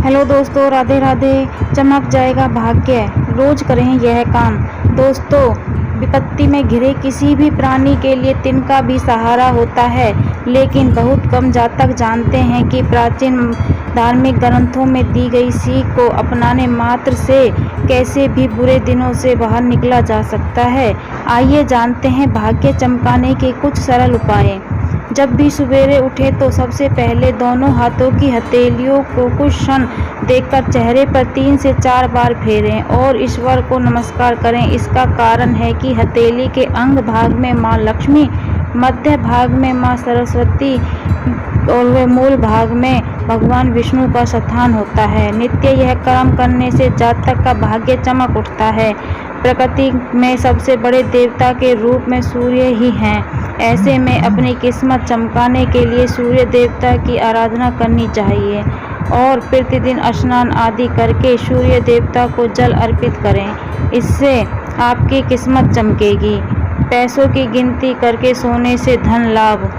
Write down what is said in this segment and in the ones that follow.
Hello दोस्तों, राधे राधे। चमक जाएगा भाग्य, रोज करें यह काम। दोस्तों, विपत्ति में घिरे किसी भी प्राणी के लिए तिनका भी सहारा होता है, लेकिन बहुत कम जातक जानते हैं कि प्राचीन धार्मिक ग्रंथों में दी गई सीख को अपनाने मात्र से कैसे भी बुरे दिनों से बाहर निकला जा सकता है। आइए जानते हैं भाग्य चमकाने के कुछ सरल उपाय। जब भी सवेरे उठे तो सबसे पहले दोनों हाथों की हथेलियों को कुछ क्षण देखकर चेहरे पर 3 से 4 बार फेरें और ईश्वर को नमस्कार करें। इसका कारण है कि हथेली के अंग भाग में माँ लक्ष्मी, मध्य भाग में माँ सरस्वती और मूल भाग में भगवान विष्णु का स्थान होता है। नित्य यह कर्म करने से जातक का भाग्य चमक उठता है। प्रकृति में सबसे बड़े देवता के रूप में सूर्य ही हैं। ऐसे में अपनी किस्मत चमकाने के लिए सूर्य देवता की आराधना करनी चाहिए और प्रतिदिन स्नान आदि करके सूर्य देवता को जल अर्पित करें। इससे आपकी किस्मत चमकेगी। पैसों की गिनती करके सोने से धन लाभ।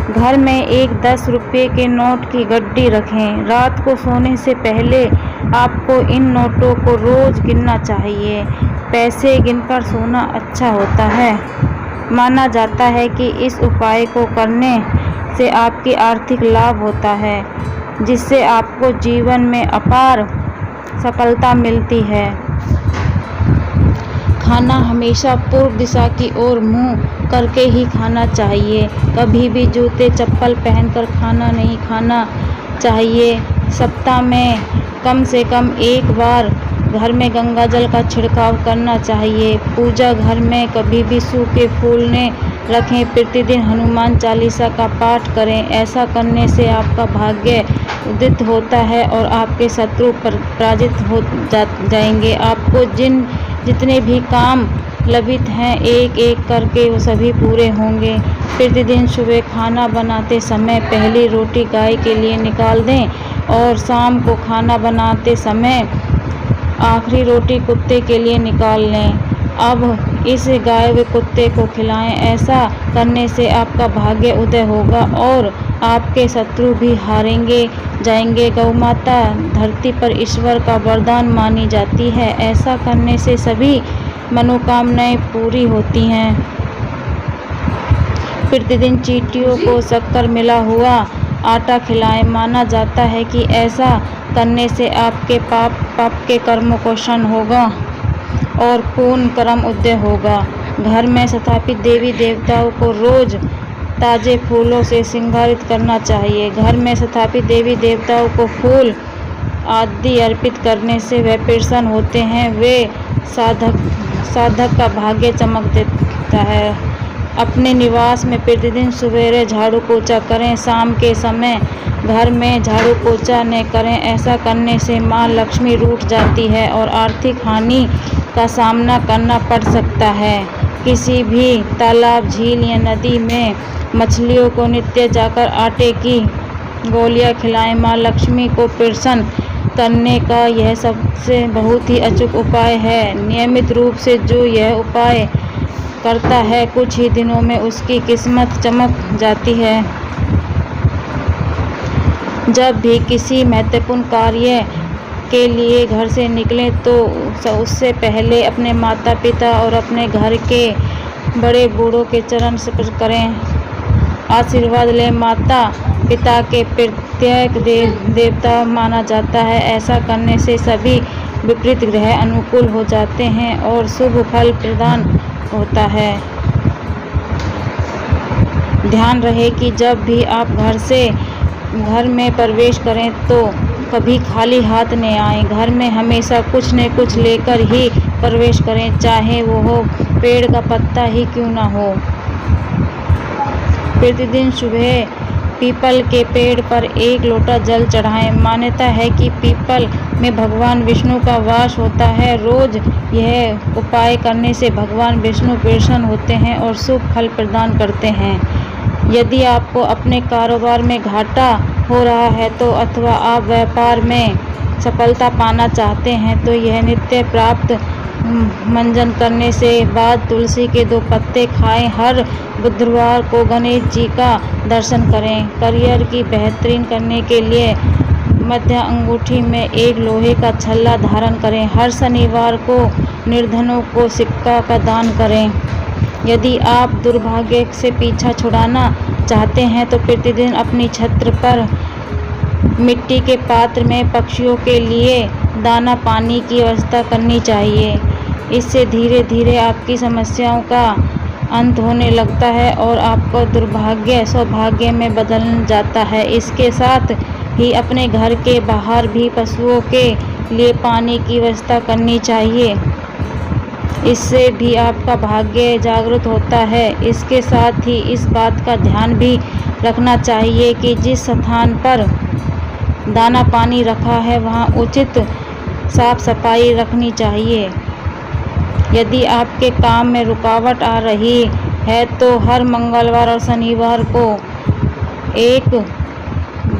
घर में एक 10 रुपये के नोट की गड्डी रखें। रात को सोने से पहले आपको इन नोटों को रोज गिनना चाहिए। पैसे गिनकर सोना अच्छा होता है। माना जाता है कि इस उपाय को करने से आपकी आर्थिक लाभ होता है, जिससे आपको जीवन में अपार सफलता मिलती है। खाना हमेशा पूर्व दिशा की ओर मुंह करके ही खाना चाहिए। कभी भी जूते चप्पल पहनकर खाना नहीं खाना चाहिए। सप्ताह में कम से कम एक बार घर में गंगा जल का छिड़काव करना चाहिए। पूजा घर में कभी भी सूखे फूल न रखें। प्रतिदिन हनुमान चालीसा का पाठ करें। ऐसा करने से आपका भाग्य उदित होता है और आपके शत्रु पराजित हो जाएंगे। आपको जितने भी काम लंबित हैं, एक एक करके वो सभी पूरे होंगे। प्रतिदिन सुबह खाना बनाते समय पहली रोटी गाय के लिए निकाल दें और शाम को खाना बनाते समय आखिरी रोटी कुत्ते के लिए निकाल लें। अब इस गाय व कुत्ते को खिलाएं। ऐसा करने से आपका भाग्य उदय होगा और आपके शत्रु भी हारेंगे जाएंगे। गौ माता धरती पर ईश्वर का वरदान मानी जाती है। ऐसा करने से सभी मनोकामनाएं पूरी होती हैं। प्रतिदिन चींटियों को शक्कर मिला हुआ आटा खिलाएं। माना जाता है कि ऐसा करने से आपके पाप के कर्मों को क्षण होगा और पूर्ण कर्म उदय होगा। घर में स्थापित देवी देवताओं को रोज ताजे फूलों से श्रृंगारित करना चाहिए। घर में स्थापित देवी देवताओं को फूल आदि अर्पित करने से वे प्रसन्न होते हैं। वे साधक का भाग्य चमक देता है। अपने निवास में प्रतिदिन सवेरे झाड़ू पोछा करें। शाम के समय घर में झाड़ू पोछा न करें। ऐसा करने से माँ लक्ष्मी रूठ जाती है और आर्थिक हानि का सामना करना पड़ सकता है। किसी भी तालाब, झील या नदी में मछलियों को नित्य जाकर आटे की गोलियां खिलाएं। माँ लक्ष्मी को प्रसन्न करने का यह सबसे बहुत ही अचूक उपाय है। नियमित रूप से जो यह उपाय करता है, कुछ ही दिनों में उसकी किस्मत चमक जाती है। जब भी किसी महत्वपूर्ण कार्य के लिए घर से निकलें तो उससे पहले अपने माता पिता और अपने घर के बड़े बूढ़ों के चरण स्पर्श करें, आशीर्वाद लें। माता पिता के प्रत्येक देवता माना जाता है। ऐसा करने से सभी विपरीत ग्रह अनुकूल हो जाते हैं और शुभ फल प्रदान होता है। ध्यान रहे कि जब भी आप घर में प्रवेश करें तो कभी खाली हाथ न आएं। घर में हमेशा कुछ न कुछ लेकर ही प्रवेश करें, चाहे वो हो पेड़ का पत्ता ही क्यों ना हो। प्रतिदिन सुबह पीपल के पेड़ पर 1 लोटा जल चढ़ाएं। मान्यता है कि पीपल में भगवान विष्णु का वास होता है। रोज यह उपाय करने से भगवान विष्णु प्रसन्न होते हैं और शुभ फल प्रदान करते हैं। यदि आपको अपने कारोबार में घाटा हो रहा है तो अथवा आप व्यापार में सफलता पाना चाहते हैं तो यह नित्य प्राप्त मंजन करने से बाद तुलसी के 2 पत्ते खाएं। हर बुधवार को गणेश जी का दर्शन करें। करियर की बेहतरीन करने के लिए मध्य अंगूठी में एक लोहे का छल्ला धारण करें। हर शनिवार को निर्धनों को सिक्का का दान करें। यदि आप दुर्भाग्य से पीछा छुड़ाना चाहते हैं तो प्रतिदिन अपनी छत पर मिट्टी के पात्र में पक्षियों के लिए दाना पानी की व्यवस्था करनी चाहिए। इससे धीरे धीरे आपकी समस्याओं का अंत होने लगता है और आपका दुर्भाग्य सौभाग्य में बदल जाता है। इसके साथ ही अपने घर के बाहर भी पशुओं के लिए पानी की व्यवस्था करनी चाहिए। इससे भी आपका भाग्य जागृत होता है। इसके साथ ही इस बात का ध्यान भी रखना चाहिए कि जिस स्थान पर दाना पानी रखा है वहाँ उचित साफ सफाई रखनी चाहिए। यदि आपके काम में रुकावट आ रही है तो हर मंगलवार और शनिवार को एक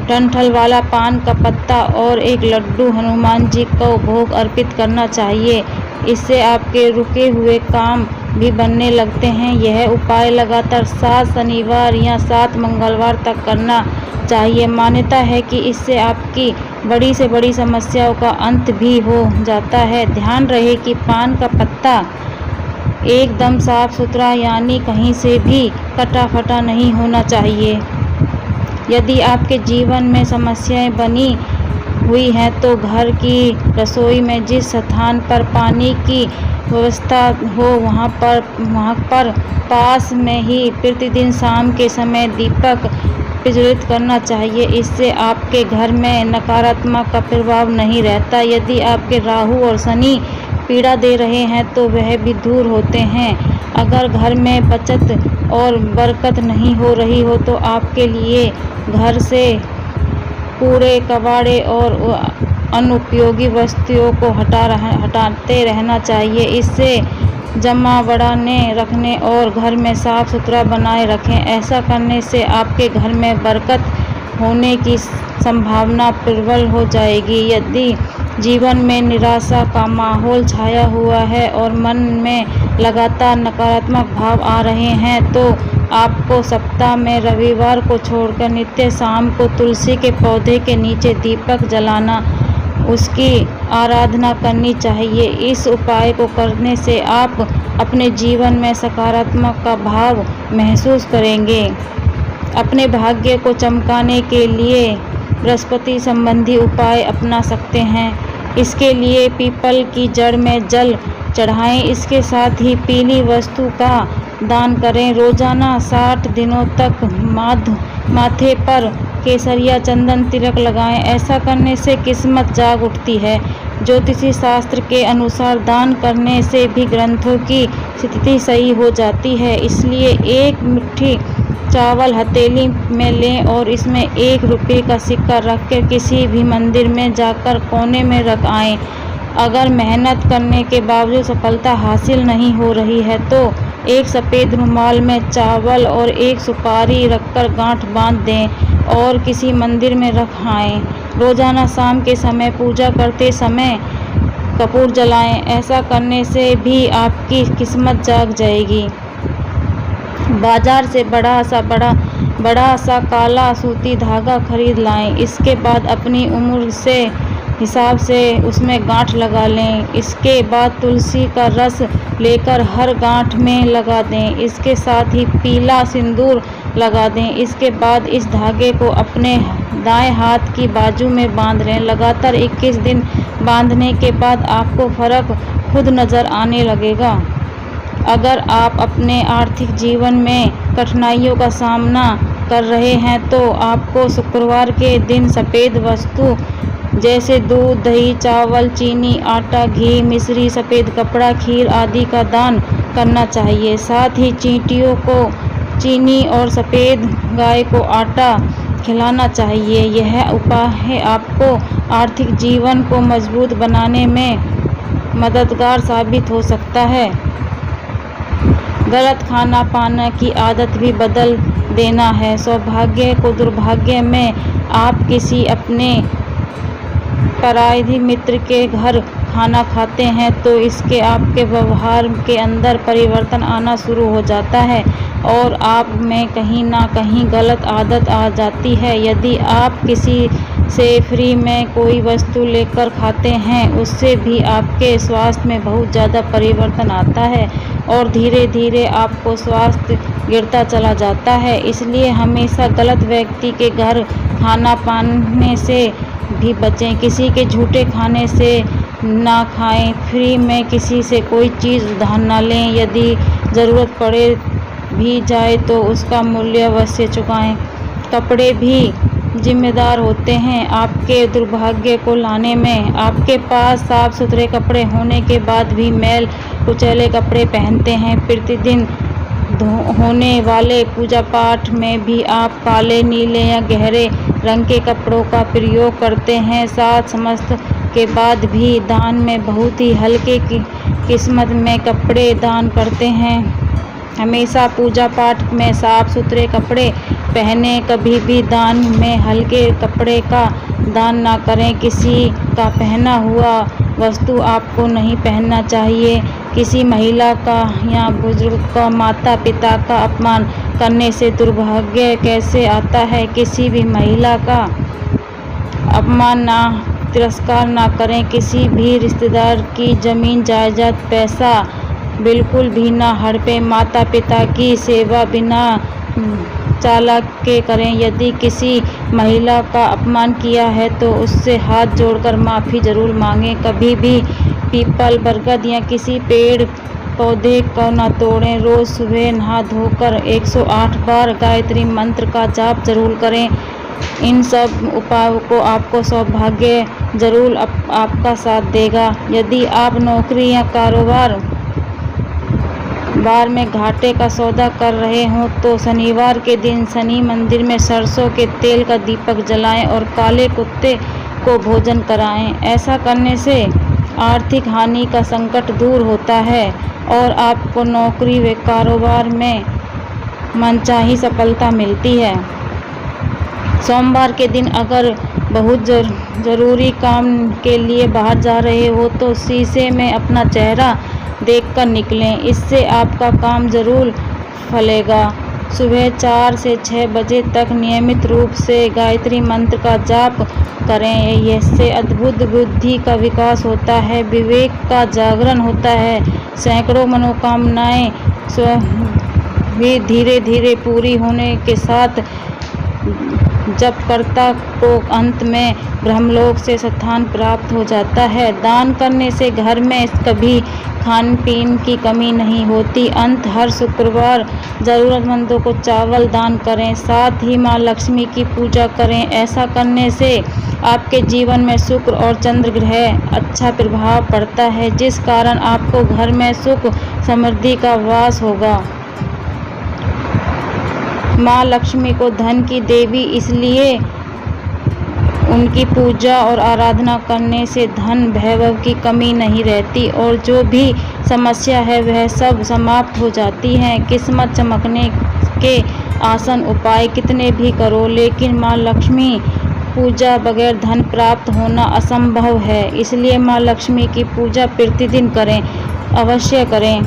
डंठल वाला पान का पत्ता और एक लड्डू हनुमान जी को भोग अर्पित करना चाहिए। इससे आपके रुके हुए काम भी बनने लगते हैं। यह उपाय लगातार 7 शनिवार या 7 मंगलवार तक करना चाहिए। मान्यता है कि इससे आपकी बड़ी से बड़ी समस्याओं का अंत भी हो जाता है। ध्यान रहे कि पान का पत्ता एकदम साफ सुथरा यानी कहीं से भी कटा फटा नहीं होना चाहिए। यदि आपके जीवन में समस्याएं बनी हुई हैं तो घर की रसोई में जिस स्थान पर पानी की व्यवस्था हो वहाँ पर पास में ही प्रतिदिन शाम के समय दीपक प्रज्वलित करना चाहिए। इससे आपके घर में नकारात्मक का प्रभाव नहीं रहता। यदि आपके राहु और शनि पीड़ा दे रहे हैं तो वह भी दूर होते हैं। अगर घर में बचत और बरकत नहीं हो रही हो तो आपके लिए घर से कूड़े कबाड़े और अनुपयोगी वस्तुओं को हटाते रहना चाहिए। इससे जमा बढ़ाने रखने और घर में साफ सुथरा बनाए रखें। ऐसा करने से आपके घर में बरकत होने की संभावना प्रबल हो जाएगी। यदि जीवन में निराशा का माहौल छाया हुआ है और मन में लगातार नकारात्मक भाव आ रहे हैं तो आपको सप्ताह में रविवार को छोड़कर नित्य शाम को तुलसी के पौधे के नीचे दीपक जलाना, उसकी आराधना करनी चाहिए। इस उपाय को करने से आप अपने जीवन में सकारात्मक का भाव महसूस करेंगे। अपने भाग्य को चमकाने के लिए बृहस्पति संबंधी उपाय अपना सकते हैं। इसके लिए पीपल की जड़ में जल चढ़ाएं। इसके साथ ही पीली वस्तु का दान करें। रोजाना 60 दिनों तक माथे पर केसरिया चंदन तिलक लगाएं। ऐसा करने से किस्मत जाग उठती है। ज्योतिषी शास्त्र के अनुसार दान करने से भी ग्रंथों की स्थिति सही हो जाती है। इसलिए एक मुट्ठी चावल हथेली में लें और इसमें 1 रुपये का सिक्का रखकर किसी भी मंदिर में जाकर कोने में रख आएं। अगर मेहनत करने के बावजूद सफलता हासिल नहीं हो रही है तो एक सफ़ेद रुमाल में चावल और 1 सुपारी रखकर गांठ बांध दें और किसी मंदिर में रख आएं। रोजाना शाम के समय पूजा करते समय कपूर जलाएं। ऐसा करने से भी आपकी किस्मत जाग जाएगी। बाजार से बड़ा सा काला सूती धागा खरीद लाएं। इसके बाद अपनी उम्र से हिसाब से उसमें गांठ लगा लें। इसके बाद तुलसी का रस लेकर हर गांठ में लगा दें। इसके साथ ही पीला सिंदूर लगा दें। इसके बाद इस धागे को अपने दाएं हाथ की बाजू में बांध लें। लगातार 21 दिन बांधने के बाद आपको फर्क खुद नज़र आने लगेगा। अगर आप अपने आर्थिक जीवन में कठिनाइयों का सामना कर रहे हैं तो आपको शुक्रवार के दिन सफ़ेद वस्तु जैसे दूध, दही, चावल, चीनी, आटा, घी, मिश्री, सफ़ेद कपड़ा, खीर आदि का दान करना चाहिए। साथ ही चींटियों को चीनी और सफ़ेद गाय को आटा खिलाना चाहिए। यह उपाय आपको आर्थिक जीवन को मजबूत बनाने में मददगार साबित हो सकता है। गलत खाना पाना की आदत भी बदल देना है। सौभाग्य को दुर्भाग्य में आप किसी अपने पराई मित्र के घर खाना खाते हैं तो इसके आपके व्यवहार के अंदर परिवर्तन आना शुरू हो जाता है और आप में कहीं ना कहीं गलत आदत आ जाती है। यदि आप किसी से फ्री में कोई वस्तु लेकर खाते हैं उससे भी आपके स्वास्थ्य में बहुत ज़्यादा परिवर्तन आता है और धीरे धीरे आपको स्वास्थ्य गिरता चला जाता है। इसलिए हमेशा गलत व्यक्ति के घर खाना पाने से भी बचें, किसी के झूठे खाने से ना खाएं, फ्री में किसी से कोई चीज़ उधार ना लें, यदि ज़रूरत पड़े भी जाए तो उसका मूल्य अवश्य चुकाएं। कपड़े भी जिम्मेदार होते हैं आपके दुर्भाग्य को लाने में। आपके पास साफ सुथरे कपड़े होने के बाद भी मैल कुचैले कपड़े पहनते हैं। प्रतिदिन होने वाले पूजा पाठ में भी आप काले, नीले या गहरे रंग के कपड़ों का प्रयोग करते हैं। साथ समस्त के बाद भी दान में बहुत ही हल्के किस्मत में कपड़े दान करते हैं। हमेशा पूजा पाठ में साफ सुथरे कपड़े पहने, कभी भी दान में हल्के कपड़े का दान ना करें। किसी का पहना हुआ वस्तु आपको नहीं पहनना चाहिए। किसी महिला का या बुजुर्ग का, माता पिता का अपमान करने से दुर्भाग्य कैसे आता है। किसी भी महिला का अपमान ना, तिरस्कार ना करें। किसी भी रिश्तेदार की जमीन जायदाद पैसा बिल्कुल भी ना हड़पें। माता पिता की सेवा बिना चालाक के करें। यदि किसी महिला का अपमान किया है तो उससे हाथ जोड़कर माफ़ी ज़रूर मांगें। कभी भी पीपल, बरगद या किसी पेड़ पौधे को न तोड़ें। रोज़ सुबह नहा धोकर 108 बार गायत्री मंत्र का जाप जरूर करें। इन सब उपायों को आपको सौभाग्य जरूर आपका साथ देगा। यदि आप नौकरी या कारोबार बार में घाटे का सौदा कर रहे हों तो शनिवार के दिन शनि मंदिर में सरसों के तेल का दीपक जलाएं और काले कुत्ते को भोजन कराएं। ऐसा करने से आर्थिक हानि का संकट दूर होता है और आपको नौकरी व कारोबार में मनचाही सफलता मिलती है। सोमवार के दिन अगर बहुत ज़रूरी काम के लिए बाहर जा रहे हो तो शीशे में अपना चेहरा देखकर निकलें, इससे आपका काम ज़रूर फलेगा। सुबह 4 से 6 बजे तक नियमित रूप से गायत्री मंत्र का जाप करें। इससे अद्भुत बुद्धि का विकास होता है, विवेक का जागरण होता है। सैकड़ों मनोकामनाएं भी धीरे धीरे पूरी होने के साथ जपकर्ता को अंत में ब्रह्मलोक से स्थान प्राप्त हो जाता है। दान करने से घर में कभी खान पीन की कमी नहीं होती। अंत हर शुक्रवार ज़रूरतमंदों को चावल दान करें। साथ ही माँ लक्ष्मी की पूजा करें। ऐसा करने से आपके जीवन में शुक्र और चंद्र ग्रह अच्छा प्रभाव पड़ता है, जिस कारण आपको घर में सुख समृद्धि का वास होगा। माँ लक्ष्मी को धन की देवी इसलिए उनकी पूजा और आराधना करने से धन वैभव की कमी नहीं रहती और जो भी समस्या है वह सब समाप्त हो जाती है। किस्मत चमकने के आसान उपाय कितने भी करो, लेकिन माँ लक्ष्मी पूजा बगैर धन प्राप्त होना असंभव है। इसलिए माँ लक्ष्मी की पूजा प्रतिदिन करें, अवश्य करें।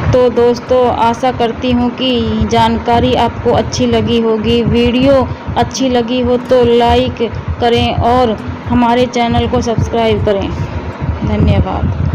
तो दोस्तों, आशा करती हूँ कि जानकारी आपको अच्छी लगी होगी। वीडियो अच्छी लगी हो तो लाइक करें और हमारे चैनल को सब्सक्राइब करें। धन्यवाद।